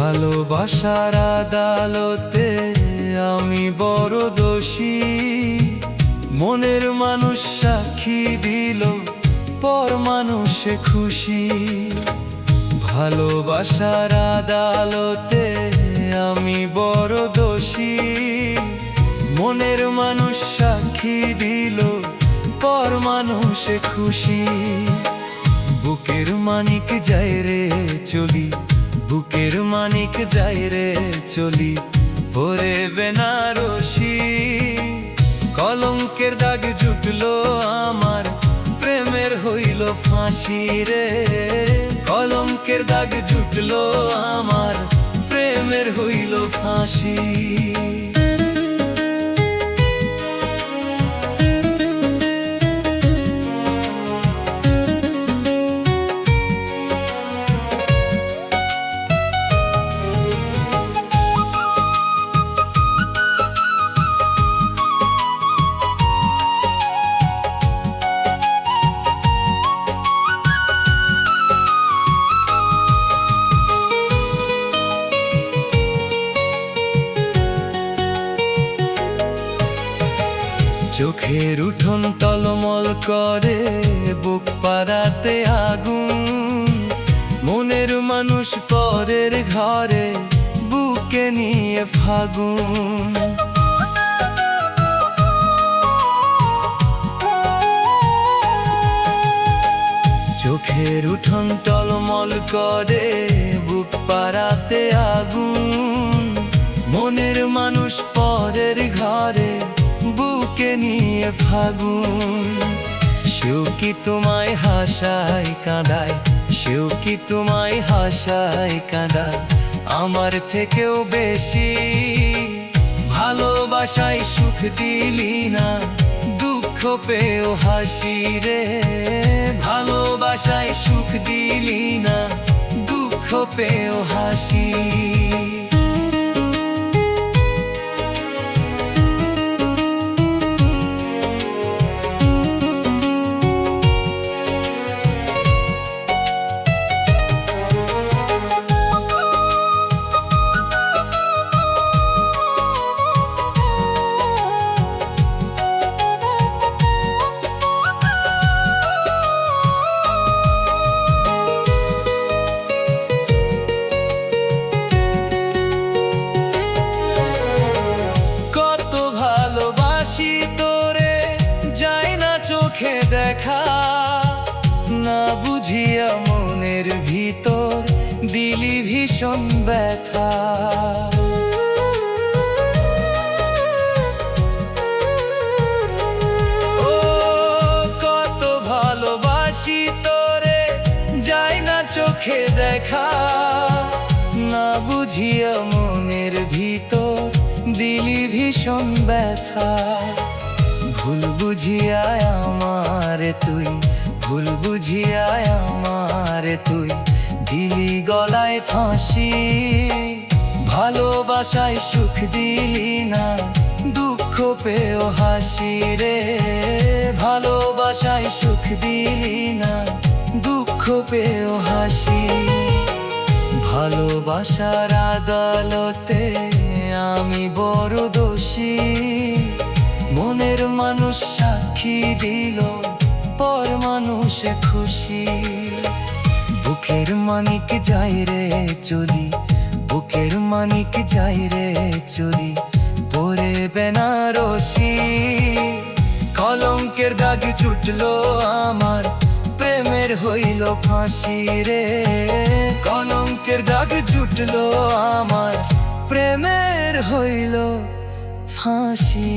ভালোবাসার আদালতে আমি বড় দোষী। মনের মানুষ সাক্ষী দিল, পর মানুষে খুশি। ভালোবাসার আদালতে আমি বড় দোষী। মনের মানুষ সাক্ষী দিল, পর মানুষে খুশি। বুকের মানিক যাই রে চলি, বুকের মানিক যাই রে চলি, ওরে বেনারসি। কলঙ্কের দাগ জুটলো আমার, প্রেমের হইল ফাঁসি রে। কলঙ্কের দাগ জুটলো আমার, প্রেমের হইল ফাঁসি। চোখের উঠোন টলমল করে, বুক পাড়াতে আগুন। মনের মানুষ পরের ঘরে, বুকে নিয়ে ফাগুন। চোখের উঠোন টলমল করে, বুক পাড়াতে আগুন। মনের মানুষ পরের ঘরে, বুকে নিয়ে ফাগুন। সেও কি তোমায় হাসায় কাঁদায়, সেও কি তোমায় হাসায় কাঁদায়, আমার থেকেও বেশি। ভালোবাসায় সুখ দিলি না, দুঃখ পেয়েও হাসি রে। ভালোবাসায় সুখ দিলি না, দুঃখ পেয়েও হাসি। দেখা না বুঝিয়া মনের ভিতর দিলি ভীষণ ব্যথা। ও কত ভালোবাসি তোরে, যায় না চোখে দেখা। না বুঝিয়া মনের ভিতর দিলি ভীষণ ব্যথা। ভুল বুঝিয়ায় আমারে তুই, ভুল বুঝিয়ায় আমারে তুই, দিলি গলায় ফাঁসি। ভালোবাসায় সুখ দিলি না, দুঃখ পেয়েও হাসি রে। ভালোবাসায় সুখ দিলি না, দুঃখ পেয়েও হাসি। ভালোবাসার আদালতে আমি বড় দোষী। মনের মানুষ সাক্ষী দিল, পর মানুষে খুশি। বুকের মানিক যাই রে চলি, বুকের মানিক যাই রে চলি, পরে বেনারসি। কলঙ্কের দাগ জুটলো আমার, প্রেমের হইল ফাঁসি রে। কলঙ্কের দাগ জুটলো আমার, প্রেমের হইল ফাঁসি।